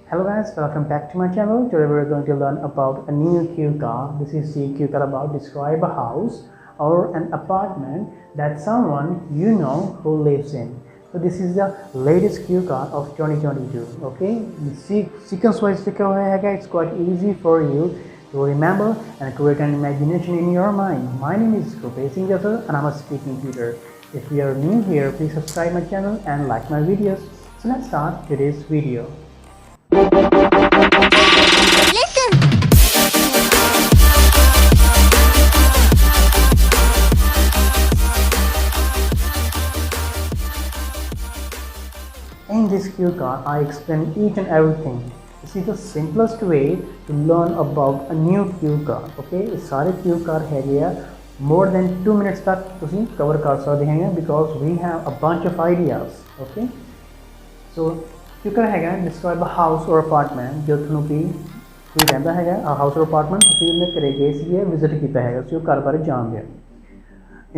Hello guys, welcome back to my channel. Today we're going to learn about a new cue card. This is the cue card about describe a house or an apartment that someone you know who lives in. So this is the latest cue card of 2022. Okay, the sequence wise it's quite easy for you to remember and create an imagination in your mind. My name is Gurbhej Jassar and I'm a speaking tutor. If you are new here, please subscribe my channel and like my videos. So let's start today's video. In this cue card, I explain each and everything. This is the simplest way to learn about a new cue card. Okay, this cue card है more than 2 minutes तक तुसी cover कर सकते हैं because we have a bunch of ideas. Okay, so cue card है describe a house or apartment जो तुनु की कोई रहता है a house or apartment तुसी ने करेंगे इसलिए visit किया है उसी कार बारे जान दिया.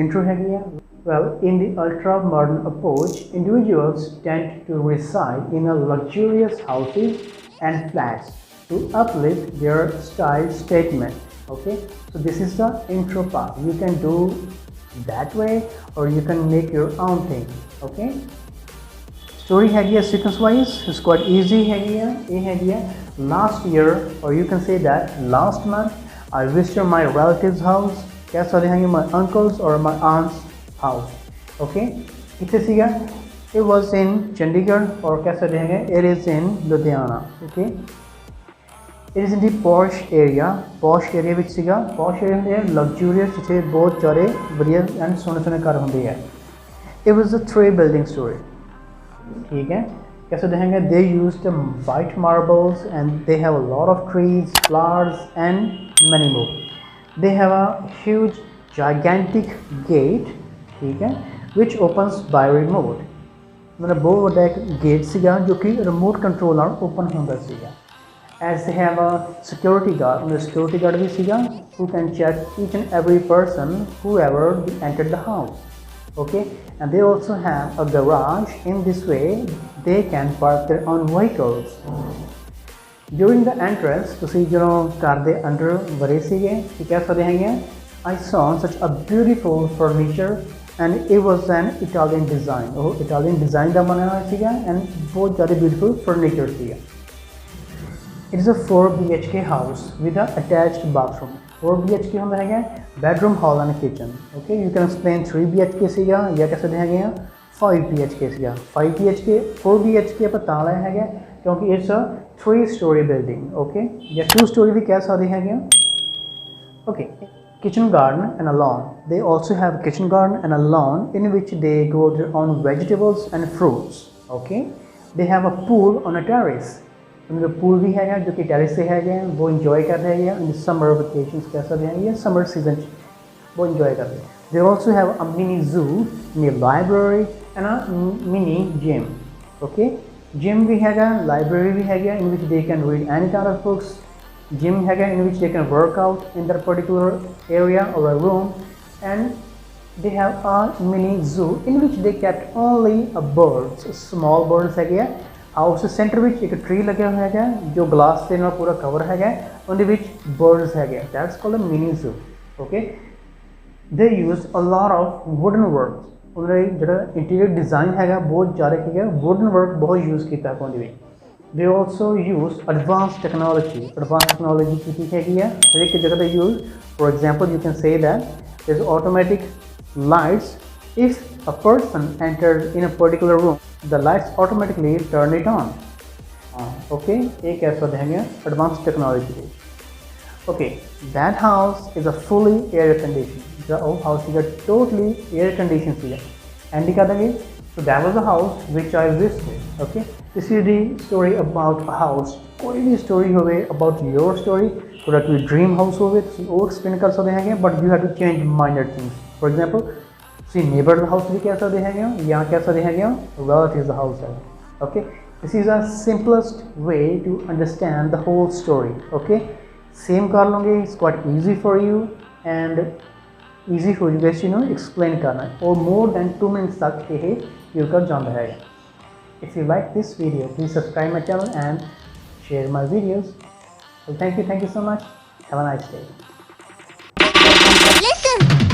Intro है Well, in the ultra-modern approach, individuals tend to reside in a luxurious houses and flats to uplift their style statement. Okay, so this is the intro part. You can do that way or you can make your own thing. Okay, story है sequence wise. It's quite easy है last year or you can say that last month I visited my relative's house. कैसा है my uncle's or my aunt's house. Okay, it was in Chandigarh or कैसा रहेंगे it is in Ludhiana. Okay, it is in the posh area which सीगा posh area है luxurious जिसे बहुत सारे बढ़िया and सोने कार होंगे है. It was a 3-building story. ठीक है, कैसे रहेंगे they used white marbles and they have a lot of trees, flowers and many more. They have a huge gigantic gate, ठीक है, which opens by remote. मतलब बहुत बड़ा एक गेट सीगा जो कि remote control ਨਾਲ open ਹੁੰਦਾ ਸੀगा. As they have a security guard, the security guard भी सीगा who can check each and every person whoever entered the house. Okay, and they also have a garage. In this way, they can park their own vehicles. During the entrance, तुसी जो car दे अंदर बड़े सीगे क्या कर रहे हैं? I saw such a beautiful furniture and it was an Italian design. Oh, Italian design दा बना हुआ सीगा and बहुत ज़्यादा beautiful furniture सीगा. It is a 4 BHK house with a attached bathroom. 4 BHK होता है bedroom, hall and kitchen. Okay, you can explain 3 BHK सीगा या कैसे देंगे 5 BHK सीगा. 5 BHK 4 BHK पर ताला है क्योंकि it's a 3-story building. Okay, या 2-story भी कैसा देंगे? Okay. Kitchen garden and a lawn. They also have a kitchen garden and a lawn in which they grow their own vegetables and fruits. Okay, they have a pool on a terrace. उनका pool भी है जो कि terrace से है वो enjoy कर रहे हैं in the summer vacations कैसा है ये summer season वो enjoy कर रहे हैं. They also have a mini zoo, mini library and a mini gym. Okay, gym भी है library भी है in which they can read any kind of books. Gym in which they can work out in that particular area or a room, and they have a mini zoo in which they kept only a birds, small birds है house center which एक tree लगे हुए है जो glass से ना पूरा cover है on the which birds है that's called a mini zoo. Okay, they used a lot of wooden work. उन्होंने जो interior design है बहुत ज़्यादा wooden work बहुत use किया on the which. They also use advanced technology. Advanced technology की है एक जगह पे use. For example, you can say that there's automatic lights. If a person enters in a particular room, the lights automatically turn it on. Okay, एक ऐसा देंगे advanced technology. Okay, that house is a fully air conditioned. The house is totally air conditioned. And so that was a house which I visited. Okay, this is the story about a house. कोई भी story होवे about your story, so that your dream house होवे तो वो explain कर सकते हैं but you have to change minor things. For example, see neighbor house भी कैसा देखेंगे यहाँ कैसा देखेंगे relatives house है. Okay, this is the simplest way to understand the whole story. Okay, same कर लोगे, it's quite easy for you and easy for you guys explain करना और more than 2 minutes तक ये कर जाना है. If you like this video, please subscribe my channel and share my videos. So thank you so much. Have a nice day. Listen.